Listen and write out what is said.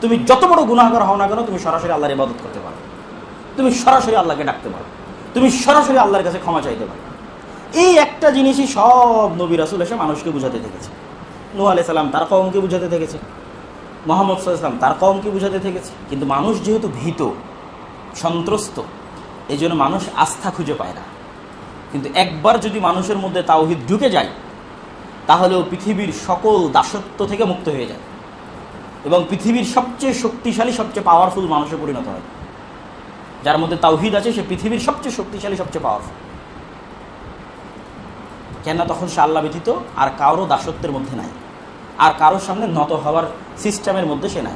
তুমি যত বড় গুনাহগার হও না কেন তুমি সরাসরি আল্লাহর ইবাদত করতে পারো, তুমি সরাসরি আল্লাহকে ডাকতে পারো, তুমি সরাসরি আল্লাহর কাছে ক্ষমা চাইতে পারো। এই একটা জিনিসই সব নবী রাসূল এসে মানুষকে বুঝাতে থেকেছে। নূহ আলাইহিস সালাম তার কওমকে বুঝাতে থেকেছে, মুহাম্মদ সাল্লাল্লাহু আলাইহি ওয়াসাল্লাম তার কওমকে বুঝাতে থেকেছে। কিন্তু মানুষ যেহেতু ভীত, সন্ত্রস্ত, এই জন্য মানুষ আস্থা খুঁজে পায় না। কিন্তু একবার যদি মানুষের মধ্যে তাওহীদ ঢুকে যায়, তাহলেও পৃথিবীর সকল দাসত্ব থেকে মুক্ত হয়ে যায় এবং পৃথিবীর সবচেয়ে শক্তিশালী, সবচেয়ে পাওয়ারফুল মানুষে পরিণত হয়। যার মধ্যে তাওহীদ আছে সে পৃথিবীর সবচেয়ে শক্তিশালী, সবচেয়ে পাওয়ারফুল। কেন? তখন সে আল্লাহ ব্যতীত আর কারো দাসত্বের মধ্যে নাই, আর কারোর সামনে নত হওয়ার সিস্টেমের মধ্যে সে নাই।